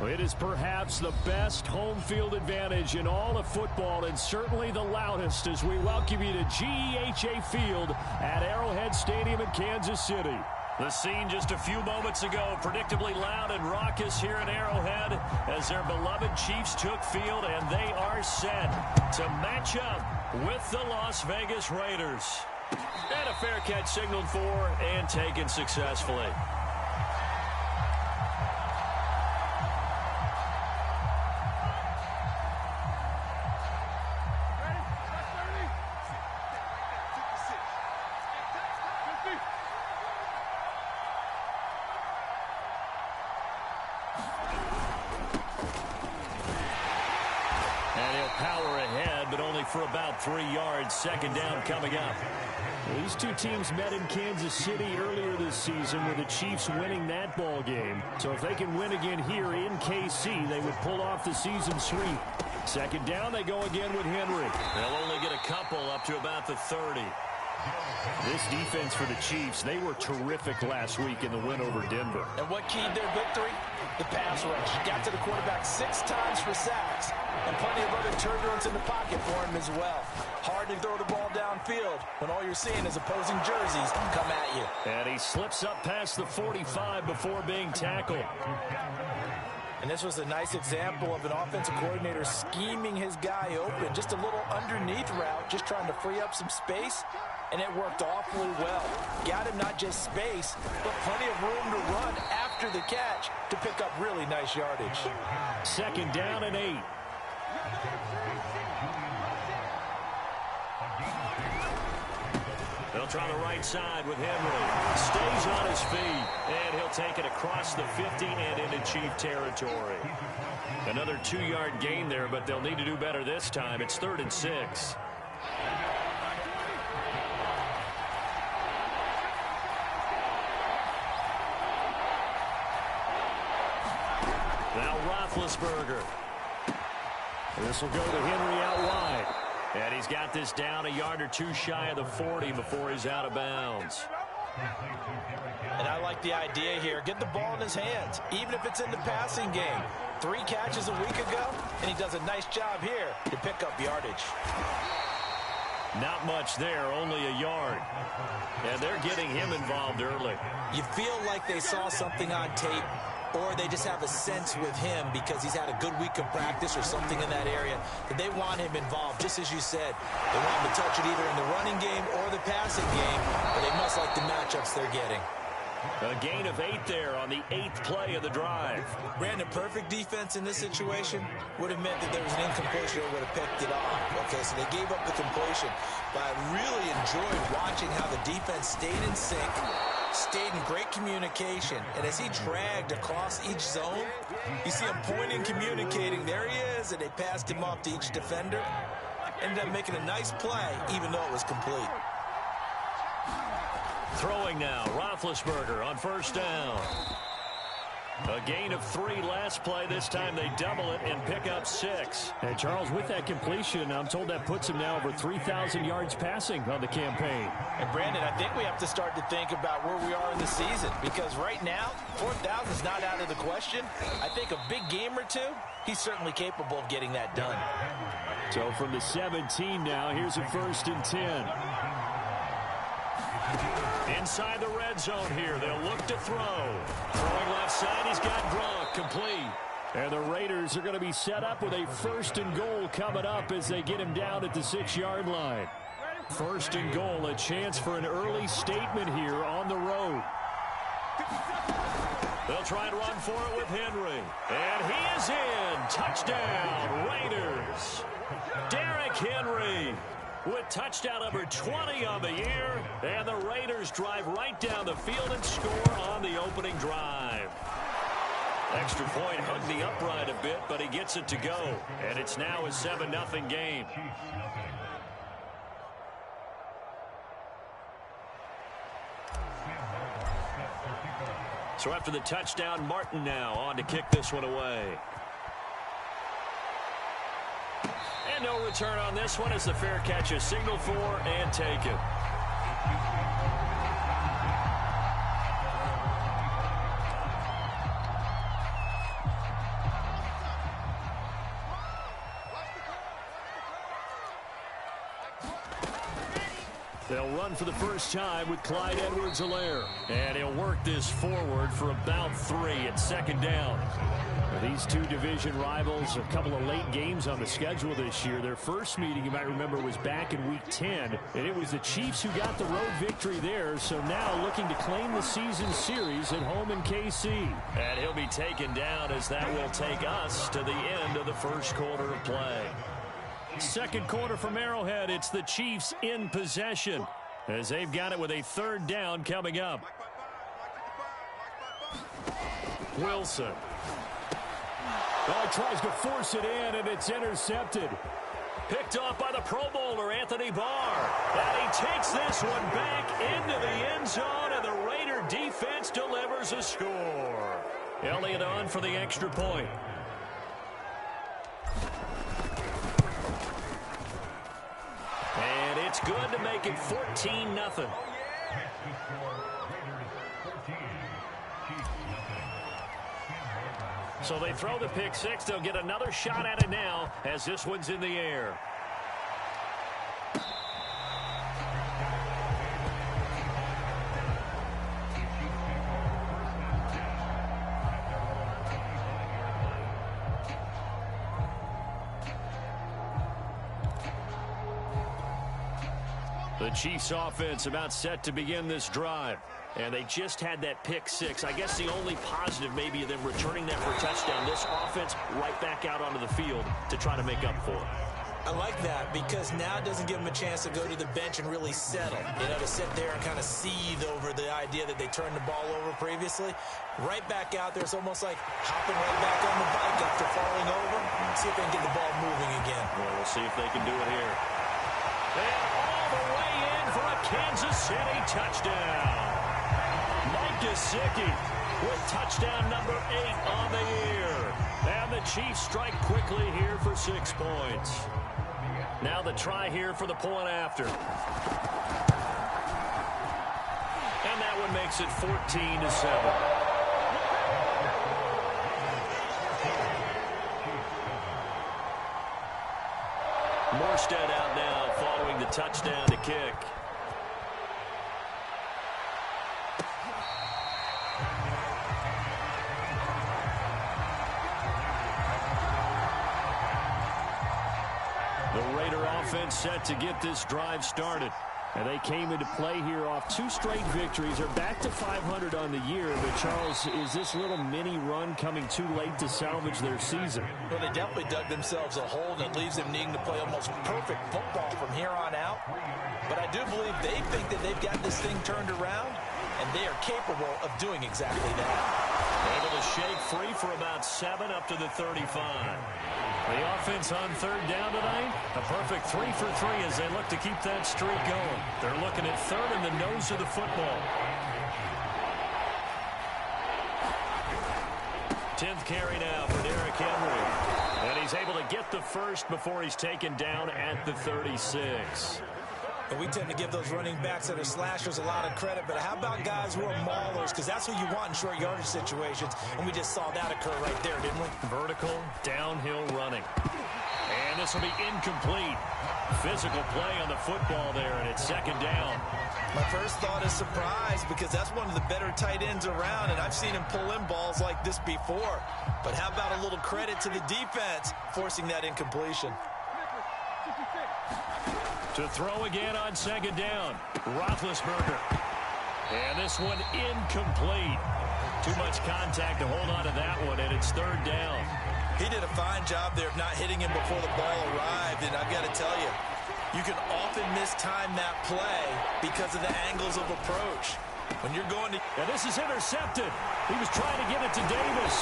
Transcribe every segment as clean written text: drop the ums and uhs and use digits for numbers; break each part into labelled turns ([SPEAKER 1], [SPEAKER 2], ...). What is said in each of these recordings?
[SPEAKER 1] It is perhaps the best home field advantage in all of football, and certainly the loudest, as we welcome you to GEHA Field at Arrowhead Stadium in Kansas City. The scene just a few moments ago, predictably loud and raucous here in Arrowhead as their beloved Chiefs took field, and they are set to match up with the Las Vegas Raiders. And a fair catch signaled for and taken successfully. Power ahead, but only for about 3 yards. Second down coming up. Well, these two teams met in Kansas City earlier this season with the Chiefs winning that ball game. So if they can win again here in KC, they would pull off the season sweep. Second down, they go again with Henry. They'll only get a couple up to about the 30. This defense for the Chiefs, they were terrific last week in the win over Denver.
[SPEAKER 2] And what keyed their victory? The pass rush. Got to the quarterback 6 times for sacks, and plenty of other turbulence in the pocket for him as well. Hard to throw the ball downfield when all you're seeing is opposing jerseys come at you.
[SPEAKER 1] And he slips up past the 45 before being tackled.
[SPEAKER 2] And this was a nice example of an offensive coordinator scheming his guy open. Just a little underneath route, just trying to free up some space. And it worked awfully well. Got him not just space, but plenty of room to run after the catch to pick up really nice yardage.
[SPEAKER 1] Second down and 8. They'll try the right side with Henry. Stays on his feet, and he'll take it across the 50 and into Chief territory. Another 2-yard gain there, but they'll need to do better this time. It's 3rd and 6. Now Roethlisberger. This will go to Henry out wide. And he's got this down a yard or two shy of the 40 before he's out of bounds.
[SPEAKER 2] And I like the idea here. Get the ball in his hands, even if it's in the passing game. 3 catches a week ago, and he does a nice job here to pick up yardage.
[SPEAKER 1] Not much there, only a yard. And they're getting him involved early.
[SPEAKER 3] You feel like they saw something on tape, or they just have a sense with him because he's had a good week of practice or something in that area that they want him involved, just as you said. They want him to touch it either in the running game or the passing game, but they must like the matchups they're getting.
[SPEAKER 1] A gain of 8 there on the 8th play of the drive.
[SPEAKER 3] Brandon, perfect defense in this situation would have meant that there was an incompletion or would have picked it off. Okay, so they gave up the completion, but I really enjoyed watching how the defense stayed in sync, stayed in great communication, and as he dragged across each zone, you see him pointing, communicating, there he is, and they passed him off to each defender. Ended up making a nice play, even though it was complete.
[SPEAKER 1] Throwing now, Roethlisberger on first down. A gain of 3 last play. This time they double it and pick up 6. And Charles, with that completion, I'm told that puts him now over 3,000 yards passing on the campaign.
[SPEAKER 2] And Brandon, I think we have to start to think about where we are in the season, because right now, 4,000 is not out of the question. I think a big game or two, he's certainly capable of getting that done.
[SPEAKER 1] So from the 17 now, here's a 1st and 10. Inside the red zone here, they'll look to throw. Throwing left side, he's got Gronk, complete. And the Raiders are going to be set up with a 1st and goal coming up as they get him down at the 6-yard line. 1st and goal, a chance for an early statement here on the road. They'll try and run for it with Henry. And he is in. Touchdown, Raiders. Derrick Henry with touchdown number 20 on the year. And the Raiders drive right down the field and score on the opening drive. Extra point hugged the upright a bit, but he gets it to go. And it's now a 7-0 game. So after the touchdown, Martin now on to kick this one away. And no return on this one as the fair catch is signaled for and taken. They'll run for the first time with Clyde Edwards-Helaire. And he'll work this forward for about 3 at second down. These two division rivals, a couple of late games on the schedule this year. Their first meeting, you might remember, was back in Week 10. And it was the Chiefs who got the road victory there. So now looking to claim the season series at home in KC. And he'll be taken down as that will take us to the end of the first quarter of play. Second quarter from Arrowhead. It's the Chiefs in possession as they've got it with a third down coming up. Wilson. Oh, he tries to force it in, and it's intercepted. Picked off by the Pro Bowler, Anthony Barr. And he takes this one back into the end zone, and the Raider defense delivers a score. Elliott on for the extra point. And it's good to make it 14-0. So they throw the pick six. They'll get another shot at it now as this one's in the air. The Chiefs offense about set to begin this drive. And they just had that pick six. I guess the only positive maybe of them returning that for a touchdown. This offense right back out onto the field to try to make up for it.
[SPEAKER 3] I like that because now it doesn't give them a chance to go to the bench and really settle. You know, to sit there and kind of seethe over the idea that they turned the ball over previously. Right back out there, it's almost like hopping right back on the bike after falling over. See if they can get the ball moving again.
[SPEAKER 1] Well, we'll see if they can do it here. And all the way in for a Kansas City touchdown. Gesicki with touchdown number 8 on the year. And the Chiefs strike quickly here for 6 points. Now the try here for the point after. And that one makes it 14-7. Morstead out now following the touchdown to kick. Offense set to get this drive started. And they came into play here off 2 straight victories. They're back to 500 on the year. But, Charles, is this little mini run coming too late to salvage their season?
[SPEAKER 2] Well, they definitely dug themselves a hole, and it leaves them needing to play almost perfect football from here on out. But I do believe they think that they've got this thing turned around, and they are capable of doing exactly that.
[SPEAKER 1] Able to shake free for about 7 up to the 35. The offense on third down tonight, a perfect 3 for 3 as they look to keep that streak going. They're looking at third in the nose of the football. 10th carry now for Derrick Henry. And he's able to get the first before he's taken down at the 36.
[SPEAKER 3] And we tend to give those running backs that are slashers a lot of credit, but how about guys who are maulers? Because that's what you want in short yardage situations, and we just saw that occur right there, didn't we?
[SPEAKER 1] Vertical, downhill running. And this will be incomplete. Physical play on the football there, and it's second down.
[SPEAKER 3] My first thought is surprise, because that's one of the better tight ends around, and I've seen him pull in balls like this before. But how about a little credit to the defense forcing that incompletion?
[SPEAKER 1] To throw again on second down, Roethlisberger. And this one incomplete. Too much contact to hold on to that one, and it's third down.
[SPEAKER 3] He did a fine job there of not hitting him before the ball arrived, and I've got to tell you, you can often mistime that play because of the angles of approach. When you're going to...
[SPEAKER 1] And this is intercepted. He was trying to get it to Davis.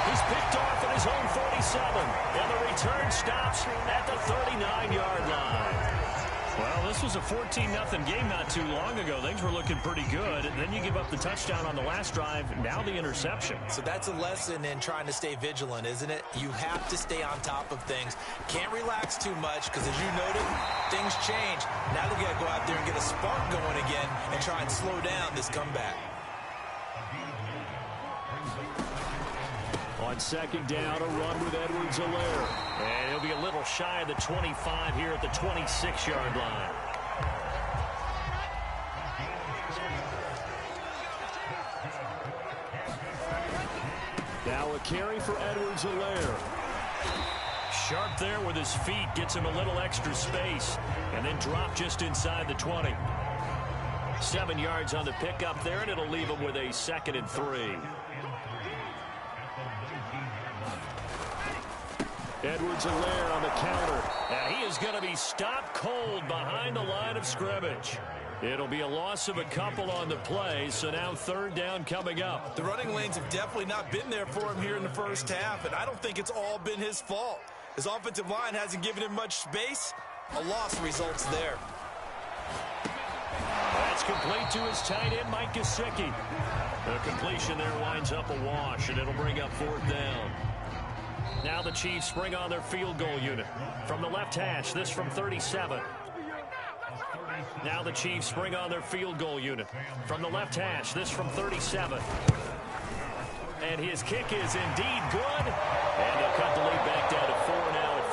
[SPEAKER 1] He's picked off at his own 47, and the return stops at the 39-yard line. Well, this was a 14-0 game not too long ago. Things were looking pretty good. And then you give up the touchdown on the last drive, now the interception.
[SPEAKER 3] So that's a lesson in trying to stay vigilant, isn't it? You have to stay on top of things. Can't relax too much because, as you noted, things change. Now they've got to go out there and get a spark going again and try and slow down this comeback.
[SPEAKER 1] On second down, a run with Edwards-Helaire. And he'll be a little shy of the 25 here at the 26-yard line. Now a carry for Edwards-Helaire. Sharp there with his feet, gets him a little extra space, and then drop just inside the 20. 7 yards on the pickup there, and it'll leave him with a 2nd and 3. Edwards-Helaire on the counter. And he is going to be stopped cold behind the line of scrimmage. It'll be a loss of a couple on the play, so now 3rd down coming up.
[SPEAKER 3] The running lanes have definitely not been there for him here in the first half, and I don't think it's all been his fault. His offensive line hasn't given him much space. A loss results there.
[SPEAKER 1] That's complete to his tight end, Mike Gesicki. The completion there winds up a wash, and it'll bring up 4th down. Now the Chiefs bring on their field goal unit. From the left hash, this from 37. Now the Chiefs bring on their field goal unit. From the left hash, this from 37. And his kick is indeed good. And they'll cut the lead back down to 4 now at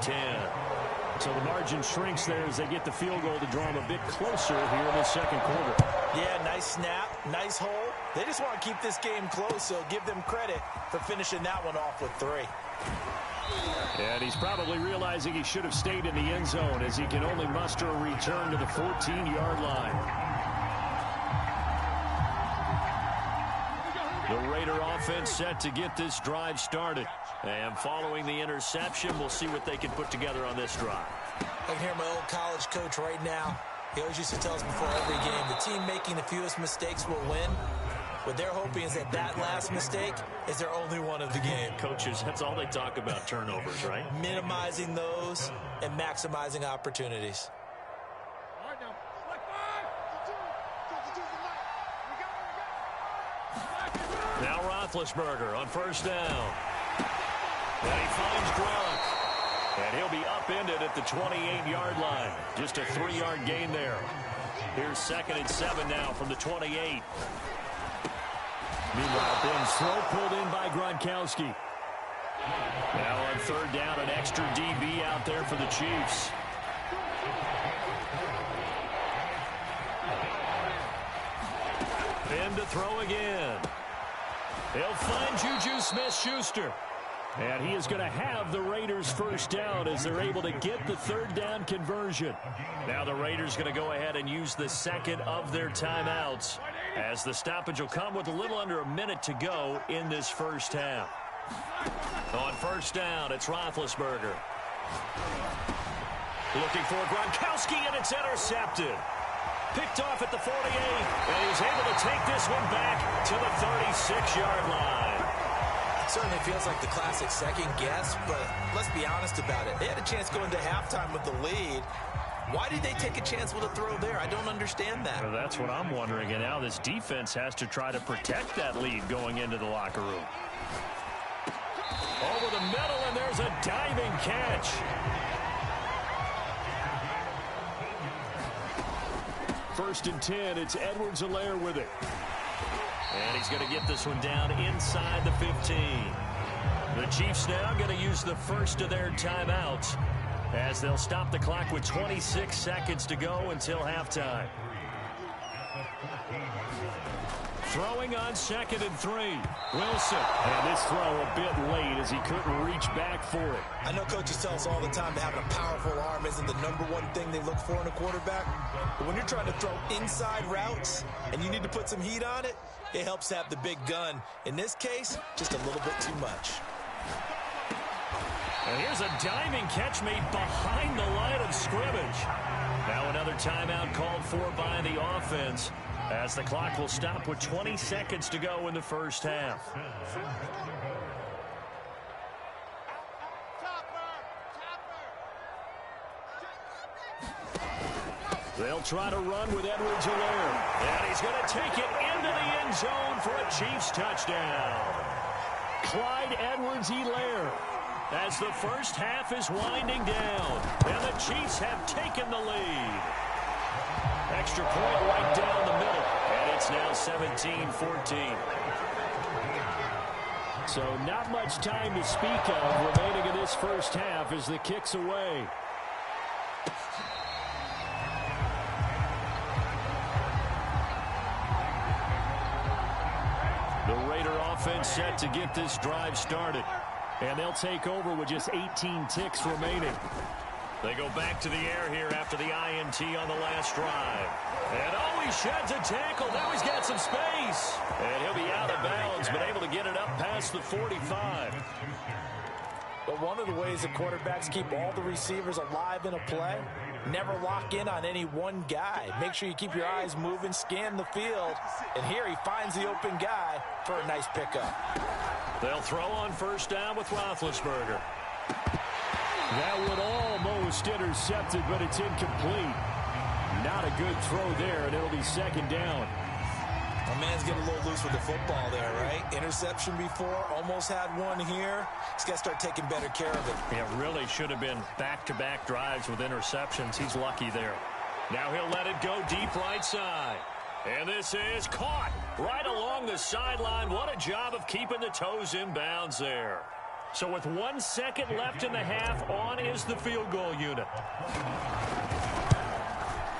[SPEAKER 1] 14-10. So the margin shrinks there as they get the field goal to draw them a bit closer here in the 2nd quarter.
[SPEAKER 2] Yeah, nice snap, nice hole. They just want to keep this game close, so give them credit for finishing that one off with 3.
[SPEAKER 1] And he's probably realizing he should have stayed in the end zone as he can only muster a return to the 14-yard line. The Raider offense set to get this drive started. And following the interception, we'll see what they can put together on this drive.
[SPEAKER 3] I can hear my old college coach right now. He always used to tell us before every game, the team making the fewest mistakes will win. What they're hoping is that that last mistake is their only one of the game.
[SPEAKER 1] Coaches, that's all they talk about, turnovers, right?
[SPEAKER 3] Minimizing those and maximizing opportunities.
[SPEAKER 1] Now Roethlisberger on 1st down. And he finds Gronk. And he'll be upended at the 28-yard line. Just a 3-yard gain there. Here's 2nd and 7 now from the 28. Meanwhile, Ben's throw pulled in by Gronkowski. Now on 3rd down, an extra DB out there for the Chiefs. Ben to throw again. He'll find Juju Smith-Schuster. And he is going to have the Raiders' 1st down as they're able to get the 3rd down conversion. Now the Raiders going to go ahead and use the 2nd of their timeouts, as the stoppage will come with a little under a minute to go in this 1st half. On 1st down, it's Roethlisberger. Looking for Gronkowski, and it's intercepted. Picked off at the 48, and he's able to take this one back to the 36-yard line.
[SPEAKER 3] Certainly feels like the classic second guess, but let's be honest about it. They had a chance going to halftime with the lead. Why did they take a chance with a throw there? I don't understand that.
[SPEAKER 1] Well, that's what I'm wondering, and now this defense has to try to protect that lead going into the locker room. Over the middle, and there's a diving catch. First and 10, it's Edwards-Helaire with it. And he's going to get this one down inside the 15. The Chiefs now going to use the 1st of their timeouts as they'll stop the clock with 26 seconds to go until halftime. Throwing on 2nd and 3. Wilson. And this throw a bit late as he couldn't reach back for it.
[SPEAKER 3] I know coaches tell us all the time that having a powerful arm isn't the #1 thing they look for in a quarterback. But when you're trying to throw inside routes and you need to put some heat on it, it helps to have the big gun. In this case, just a little bit too much.
[SPEAKER 1] And here's a diving catch made behind the line of scrimmage. Now another timeout called for by the offense, as the clock will stop with 20 seconds to go in the 1st half. They'll try to run with Edwards-Helaire. And he's going to take it into the end zone for a Chiefs touchdown. Clyde Edwards-Helaire, as the 1st half is winding down. And the Chiefs have taken the lead. Extra point right down the middle. And it's now 17-14. So not much time to speak of remaining in this 1st half as the kick's away. set to get this drive started. And they'll take over with just 18 ticks remaining. They go back to the air here after the INT on the last drive. And oh, he sheds a tackle. Now he's got some space. And he'll be out of bounds, but able to get it up past the 45.
[SPEAKER 2] But one of the ways that quarterbacks keep all the receivers alive in a play, never lock in on any one guy. Make sure you keep your eyes moving, scan the field. And here he finds the open guy for a nice pickup.
[SPEAKER 1] They'll throw on first down with Roethlisberger. That would almost intercepted, but it's incomplete. Not a good throw there, and it'll be second down.
[SPEAKER 3] My man's getting a little loose with the football there, right? Interception before, almost had one here. He's got to start taking better care of it.
[SPEAKER 1] Yeah, really should have been back-to-back drives with interceptions. He's lucky there. Now he'll let it go deep right side. And this is caught right along the sideline. What a job of keeping the toes in bounds there. So with 1 second left in the half, on is the field goal unit.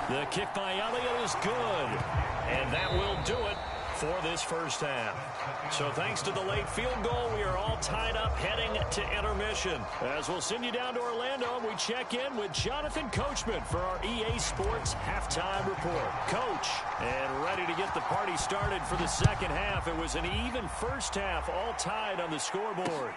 [SPEAKER 1] The kick by Elliott is good. And that will do it for this first half. So thanks to the late field goal, we are all tied up heading to intermission. As we'll send you down to Orlando, we check in with Jonathan Coachman for our EA Sports Halftime Report. Coach, and ready to get the party started for the second half. It was an even first half, all tied on the scoreboard.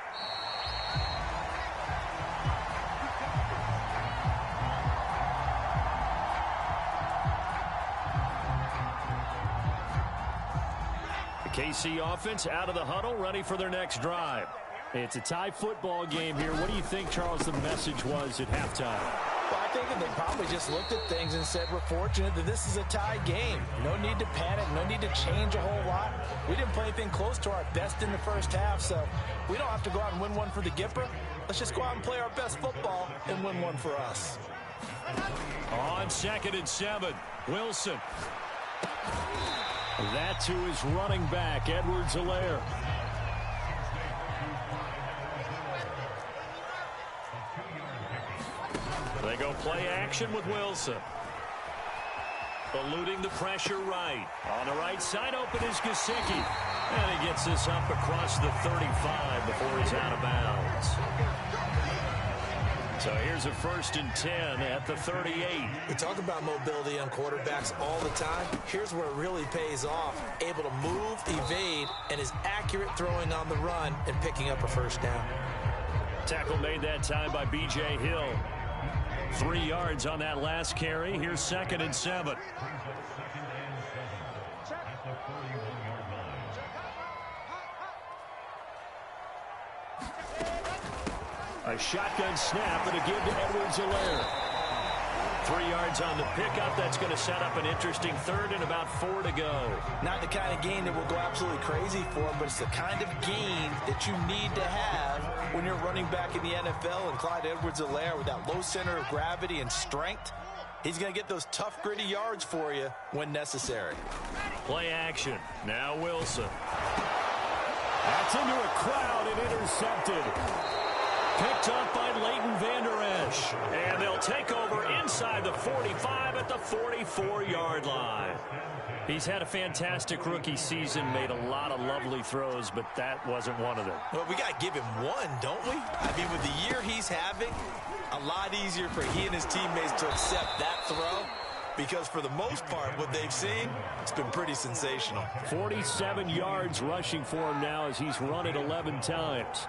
[SPEAKER 1] KC offense out of the huddle, ready for their next drive. It's a tie football game here. What do you think, Charles, the message was at halftime?
[SPEAKER 2] Well, I think that they probably just looked at things and said, we're fortunate that this is a tie game. No need to panic, no need to change a whole lot. We didn't play anything close to our best in the first half, so we don't have to go out and win one for the Gipper. Let's just go out and play our best football and win one for us.
[SPEAKER 1] On 2nd and 7, Wilson. That to his running back, Edwards-Helaire. They go play action with Wilson. Eluding the pressure right. On the right side, open is Gesicki. And he gets this up across the 35 before he's out of bounds. So here's a 1st and 10 at the 38.
[SPEAKER 3] We talk about mobility on quarterbacks all the time. Here's where it really pays off. Able to move, evade, and is accurate throwing on the run and picking up a first down.
[SPEAKER 1] Tackle made that time by B.J. Hill. 3 yards on that last carry. Here's 2nd and 7. A shotgun snap and a give to Edwards-Helaire. 3 yards on the pickup. That's going to set up an interesting 3rd and about 4 to go.
[SPEAKER 2] Not the kind of gain that we'll go absolutely crazy for, but it's the kind of gain that you need to have when you're running back in the NFL. And Clyde Edwards-Helaire, with that low center of gravity and strength, he's going to get those tough, gritty yards for you when necessary.
[SPEAKER 1] Play action. Now Wilson. That's into a crowd and intercepted. Picked up by Leighton Vander Esch. And they'll take over inside the 45 at the 44-yard line. He's had a fantastic rookie season, made a lot of lovely throws, but that wasn't one of them.
[SPEAKER 3] Well, we got to give him one, don't we? I mean, with the year he's having, a lot easier for he and his teammates to accept that throw. Because for the most part, what they've seen, it's been pretty sensational.
[SPEAKER 1] 47 yards rushing for him now as he's run it 11 times.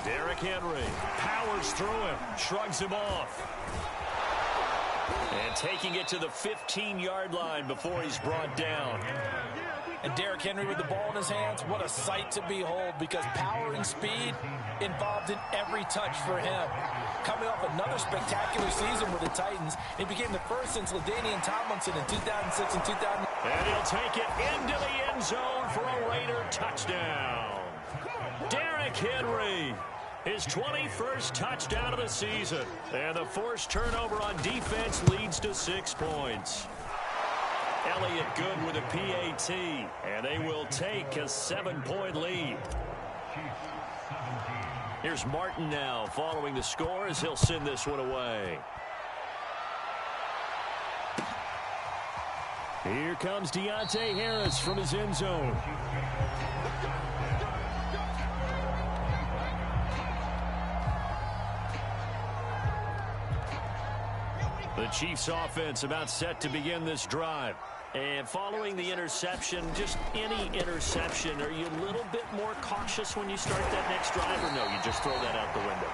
[SPEAKER 1] Derrick Henry powers through him, shrugs him off. And taking it to the 15-yard line before he's brought down.
[SPEAKER 2] And Derrick Henry with the ball in his hands, what a sight to behold, because power and speed involved in every touch for him. Coming off another spectacular season with the Titans, he became the first since LaDainian Tomlinson in 2006 and 2000.
[SPEAKER 1] And he'll take it into the end zone for a Raider touchdown. Derrick Henry, his 21st touchdown of the season. And the forced turnover on defense leads to 6 points. Elliott good with a PAT, and they will take a 7-point lead. Here's Martin now following the score as he'll send this one away. Here comes Deontay Harris from his end zone. The Chiefs offense about set to begin this drive.
[SPEAKER 4] And following the interception, just any interception, are you a little bit more cautious when you start that next drive, or no, you just throw that out the window?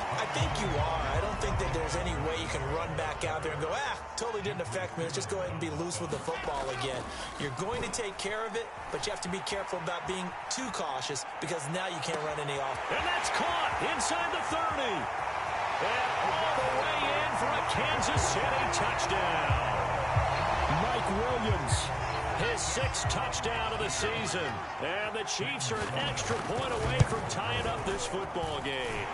[SPEAKER 3] I think you are. I don't think that there's any way you can run back out there and go, totally didn't affect me. Let's just go ahead and be loose with the football again. You're going to take care of it, but you have to be careful about being too cautious because now you can't run any off.
[SPEAKER 1] And that's caught inside the 30. And all the way in for a Kansas City touchdown. Mike Williams, his 6th touchdown of the season. And the Chiefs are an extra point away from tying up this football game.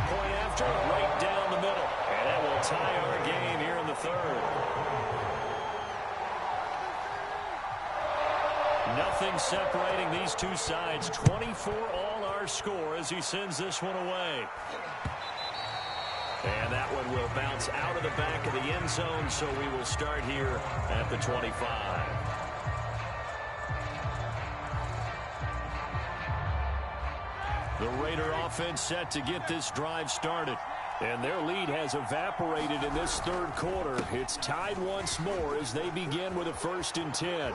[SPEAKER 1] Point after, right down the middle. And that will tie our game here in the 3rd. Nothing separating these two sides. 24 all our score as he sends this one away. And that one will bounce out of the back of the end zone, so we will start here at the 25. The Raider offense set to get this drive started. And their lead has evaporated in this 3rd quarter. It's tied once more as they begin with a 1st and 10.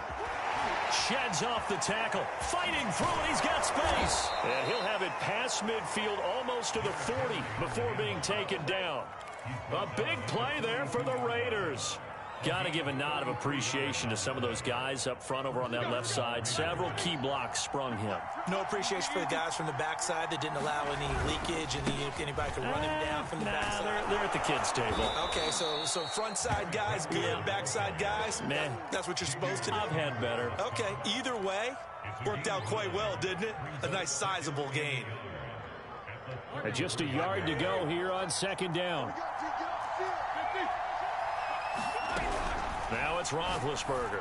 [SPEAKER 1] Sheds off the tackle, fighting through it. He's got space. And he'll have it past midfield almost to the 40 before being taken down. A big play there for the Raiders. Got to give a nod of appreciation to some of those guys up front over on that left side. Several key blocks sprung him.
[SPEAKER 3] No appreciation for the guys from the backside that didn't allow any leakage and anybody could run him down from the backside.
[SPEAKER 1] They're at the kids' table.
[SPEAKER 3] Okay, so front side guys, good. Yeah. Backside guys,
[SPEAKER 1] man,
[SPEAKER 3] that's what you're supposed to do.
[SPEAKER 1] I've had better.
[SPEAKER 3] Okay, either way, worked out quite well, didn't it? A nice sizable gain.
[SPEAKER 1] Just a yard to go here on 2nd down. Now it's Roethlisberger.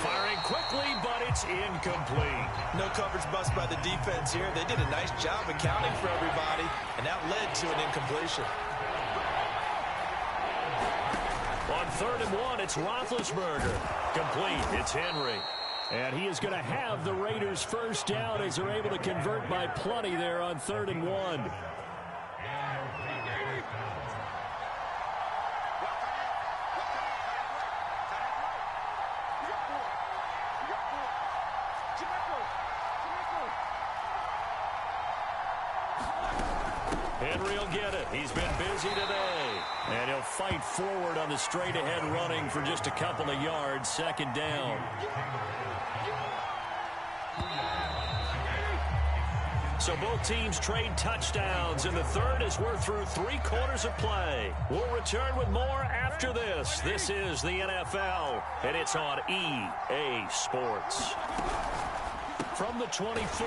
[SPEAKER 1] Firing quickly, but it's incomplete.
[SPEAKER 3] No coverage bust by the defense here. They did a nice job accounting for everybody, and that led to an incompletion.
[SPEAKER 1] On 3rd and 1, it's Roethlisberger. Complete. It's Henry. And he is going to have the Raiders' 1st down as they're able to convert by plenty there on 3rd and 1. Henry will get it. He's been busy today. And he'll fight forward on the straight-ahead running for just a couple of yards. 2nd down. So both teams trade touchdowns in the 3rd as we're through 3 quarters of play. We'll return with more after this. This is the NFL, and it's on EA Sports. From the 24,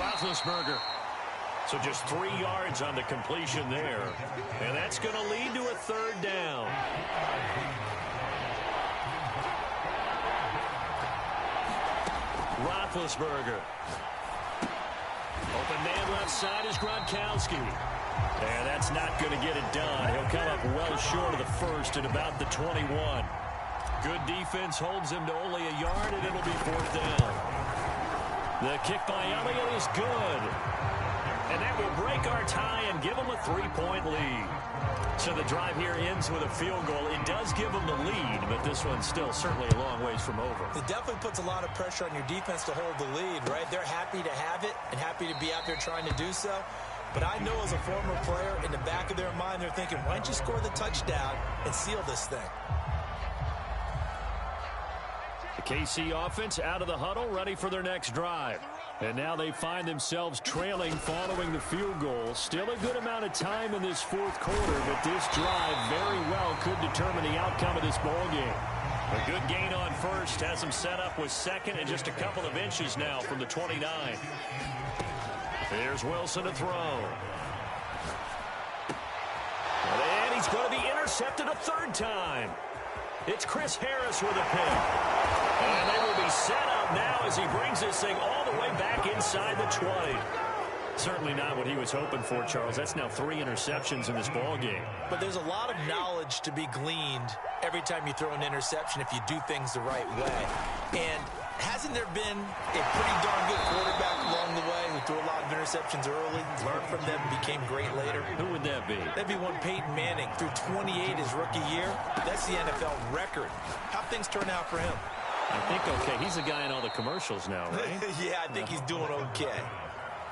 [SPEAKER 1] Roethlisberger. So just 3 yards on the completion there. And that's going to lead to a 3rd down. Roethlisberger. Open man left side is Gronkowski. And that's not going to get it done. He'll come up well short of the 1st at about the 21. Good defense holds him to only a yard, and it'll be 4th down. The kick by Elliott is good. And that will break our tie and give them a 3-point lead. So the drive here ends with a field goal. It does give them the lead, but this one's still certainly a long ways from over.
[SPEAKER 3] It definitely puts a lot of pressure on your defense to hold the lead, right? They're happy to have it and happy to be out there trying to do so. But I know as a former player, in the back of their mind, they're thinking, why don't you score the touchdown and seal this thing?
[SPEAKER 1] The KC offense out of the huddle, ready for their next drive. And now they find themselves trailing following the field goal. Still a good amount of time in this 4th quarter, but this drive very well could determine the outcome of this ball game. A good gain on 1st has them set up with 2nd and just a couple of inches now from the 29. Here's Wilson to throw. And he's going to be intercepted a 3rd time. It's Chris Harris with a pick. And they will be set up now as he brings this thing all the way back inside the 20. Certainly not what he was hoping for, Charles. That's now 3 interceptions in this ball game.
[SPEAKER 2] But there's a lot of knowledge to be gleaned every time you throw an interception if you do things the right way. And hasn't there been a pretty darn good quarterback along the way who threw a lot of interceptions early, learned from them, became great later?
[SPEAKER 1] Who would that be?
[SPEAKER 2] That'd be one Peyton Manning. Threw 28 his rookie year. That's the NFL record. How'd things turn out for him?
[SPEAKER 1] I think okay. He's the guy in all the commercials now, right?
[SPEAKER 2] Yeah, I think he's doing okay.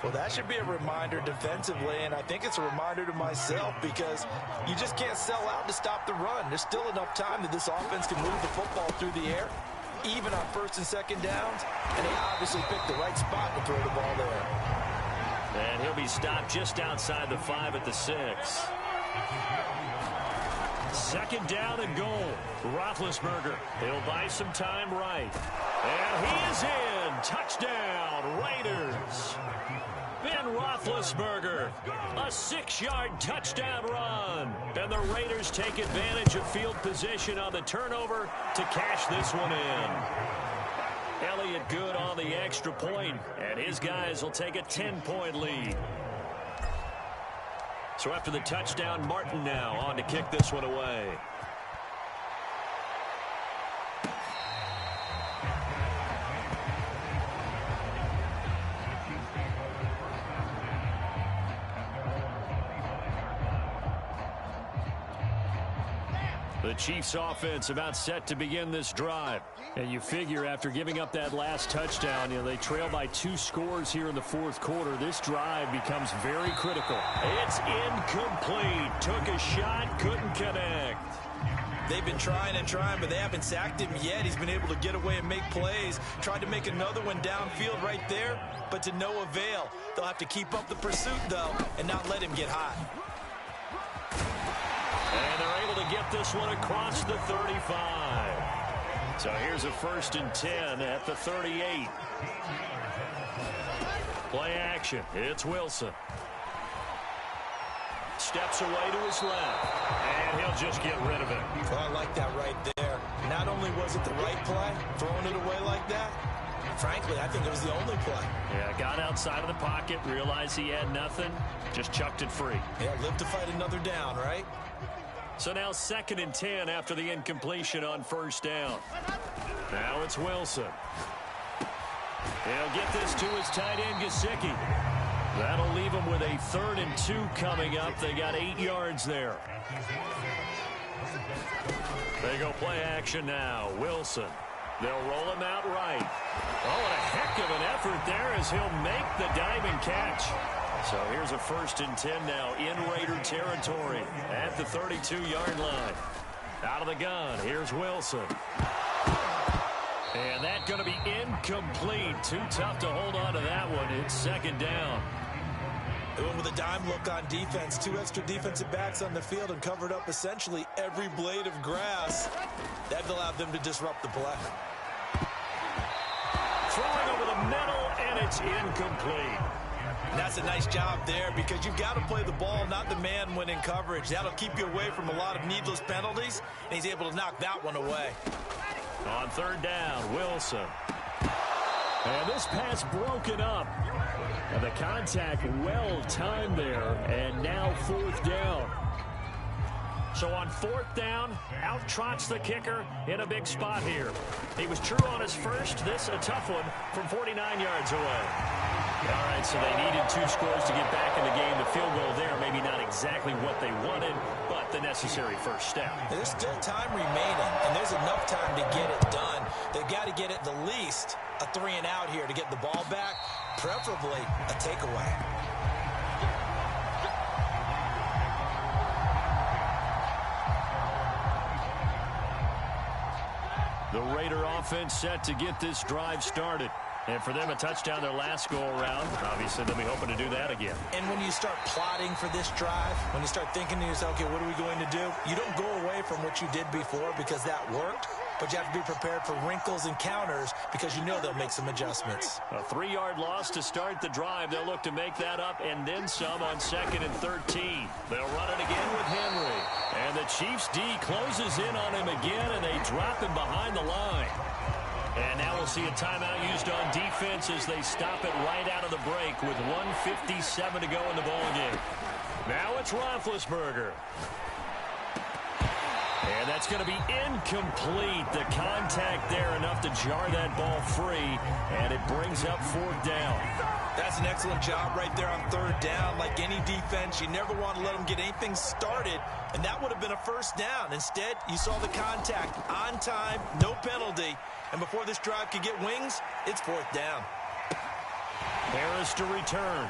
[SPEAKER 2] Well, that should be a reminder defensively, and I think it's a reminder to myself because you just can't sell out to stop the run. There's still enough time that this offense can move the football through the air, even on 1st and 2nd downs, and they obviously picked the right spot to throw the ball there.
[SPEAKER 1] And he'll be stopped just outside the 5 at the 6. 2nd down and goal. Roethlisberger. He'll buy some time right. And he is in. Touchdown, Raiders. Ben Roethlisberger, a 6-yard touchdown run. And the Raiders take advantage of field position on the turnover to cash this one in. Elliott good on the extra point, and his guys will take a 10-point lead. So after the touchdown, Martin now on to kick this one away. The Chiefs offense about set to begin this drive. And you figure after giving up that last touchdown, they trail by 2 scores here in the 4th quarter. This drive becomes very critical. It's incomplete. Took a shot, couldn't connect.
[SPEAKER 2] They've been trying and trying, but they haven't sacked him yet. He's been able to get away and make plays. Tried to make another one downfield right there, but to no avail. They'll have to keep up the pursuit, though, and not let him get hot.
[SPEAKER 1] And they're able to get this one across the 35. So here's a 1st and 10 at the 38. Play action. It's Wilson. Steps away to his left. And he'll just get rid of it.
[SPEAKER 2] Well, I like that right there. Not only was it the right play, throwing it away like that, frankly, I think it was the only play.
[SPEAKER 1] Yeah, got outside of the pocket, realized he had nothing, just chucked it free.
[SPEAKER 2] Yeah, live to fight another down, right?
[SPEAKER 1] So now 2nd and 10 after the incompletion on 1st down. Now it's Wilson. He'll get this to his tight end, Gesicki. That'll leave him with a 3rd and 2 coming up. They got 8 yards there. They go play action now. Wilson. They'll roll him out right. Oh, what a heck of an effort there as he'll make the diving catch. So here's a 1st and 10 now in Raider territory at the 32-yard line. Out of the gun, here's Wilson. And that's going to be incomplete. Too tough to hold on to that one. It's 2nd down.
[SPEAKER 2] They went with a dime look on defense. 2 extra defensive backs on the field and covered up essentially every blade of grass. That allowed them to disrupt the play.
[SPEAKER 1] Throwing over the middle, and it's incomplete.
[SPEAKER 2] And that's a nice job there because you've got to play the ball, not the man when in coverage. That'll keep you away from a lot of needless penalties, and he's able to knock that one away.
[SPEAKER 1] On 3rd down, Wilson. And this pass broken up. And the contact well timed there, and now 4th down. So on 4th down, out trots the kicker in a big spot here. He was true on his first. This a tough one from 49 yards away. All right, so they needed 2 scores to get back in the game. The field goal there, maybe not exactly what they wanted, but the necessary first step.
[SPEAKER 2] There's still time remaining, and there's enough time to get it done. They've got to get at the least a 3 and out here to get the ball back, preferably a takeaway.
[SPEAKER 1] The Raider offense set to get this drive started. And for them, a touchdown their last go-around. Obviously, they'll be hoping to do that again.
[SPEAKER 2] And when you start plotting for this drive, when you start thinking to yourself, okay, what are we going to do? You don't go away from what you did before because that worked, but you have to be prepared for wrinkles and counters because you know they'll make some adjustments.
[SPEAKER 1] A 3-yard loss to start the drive. They'll look to make that up and then some on 2nd and 13. They'll run it again with Henry. And the Chiefs D closes in on him again, and they drop him behind the line. And now we'll see a timeout used on defense as they stop it right out of the break with 1:57 to go in the ballgame. Now it's Roethlisberger. And that's going to be incomplete. The contact there enough to jar that ball free, and it brings up 4th down.
[SPEAKER 3] That's an excellent job right there on 3rd down. Like any defense, you never want to let them get anything started, and that would have been a 1st down. Instead, you saw the contact on time, no penalty, and before this drive could get wings, it's 4th down.
[SPEAKER 1] Harris to return.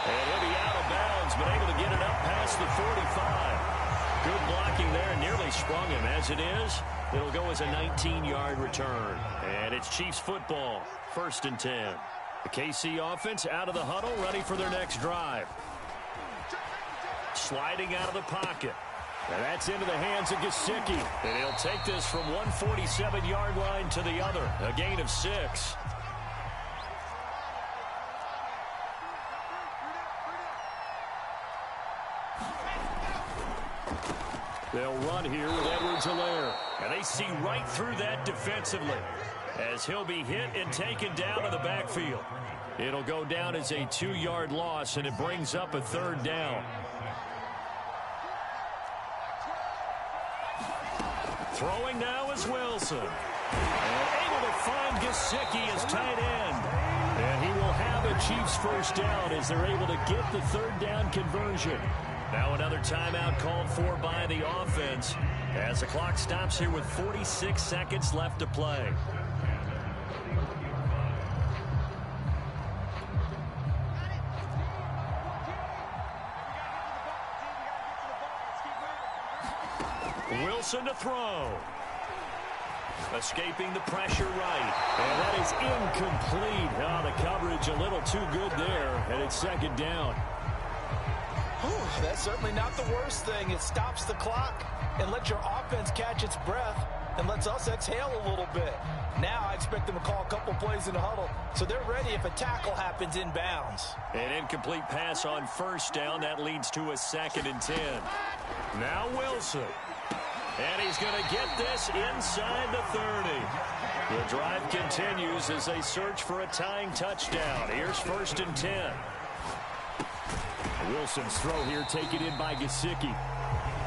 [SPEAKER 1] And he'll be out of bounds, but able to get it up past the 45. Good blocking there, nearly sprung him. As it is, it'll go as a 19-yard return. And it's Chiefs football, 1st and 10. The KC offense out of the huddle, ready for their next drive. Sliding out of the pocket. And that's into the hands of Gesicki. And he'll take this from one 47-yard line to the other. A gain of 6. They'll run here with Edwards-Helaire. And they see right through that defensively as he'll be hit and taken down in the backfield. It'll go down as a 2-yard loss, and it brings up a 3rd down. Throwing now is Wilson. And able to find Gesicki as tight end. And he will have a Chiefs 1st down as they're able to get the 3rd down conversion. Now another timeout called for by the offense as the clock stops here with 46 seconds left to play. Wilson to throw. Escaping the pressure right. And that is incomplete. Oh, the coverage a little too good there, and it's 2nd down.
[SPEAKER 2] That's certainly not the worst thing. It stops the clock and lets your offense catch its breath and lets us exhale a little bit. Now I expect them to call a couple plays in the huddle so they're ready if a tackle happens in bounds.
[SPEAKER 1] An incomplete pass on 1st down. That leads to a 2nd and 10. Now Wilson. And he's going to get this inside the 30. The drive continues as they search for a tying touchdown. Here's 1st and 10. Wilson's throw here taken in by Gesicki.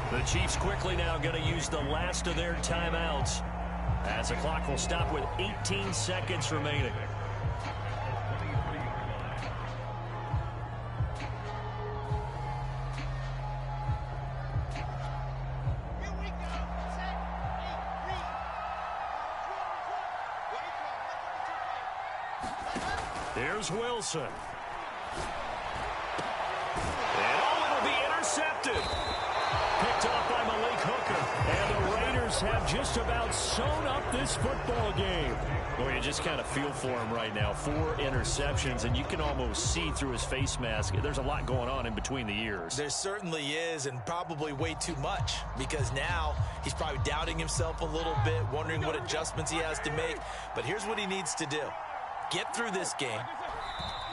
[SPEAKER 1] The Chiefs quickly now going to use the last of their timeouts as the clock will stop with 18 seconds remaining. Here's Wilson. Intercepted. Picked off by Malik Hooker. And the Raiders have just about sewn up this football game. Well, you just kind of feel for him right now. 4 interceptions, and you can almost see through his face mask. There's a lot going on in between the ears.
[SPEAKER 3] There certainly is, and probably way too much, because now he's probably doubting himself a little bit, wondering what adjustments he has to make. But here's what he needs to do. Get through this game.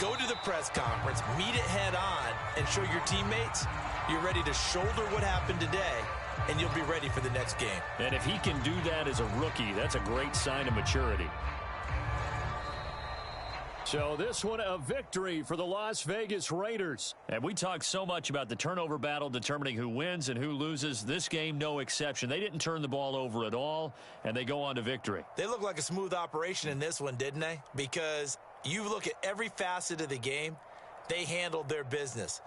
[SPEAKER 3] Go to the press conference, meet it head on, and show your teammates you're ready to shoulder what happened today, and you'll be ready for the next game.
[SPEAKER 1] And if he can do that as a rookie, that's a great sign of maturity. So this one a victory for the Las Vegas Raiders. And we talk so much about the turnover battle determining who wins and who loses. This game, no exception. They didn't turn the ball over at all, and they go on to victory.
[SPEAKER 3] They look like a smooth operation in this one, didn't they? Because you look at every facet of the game, they handled their business.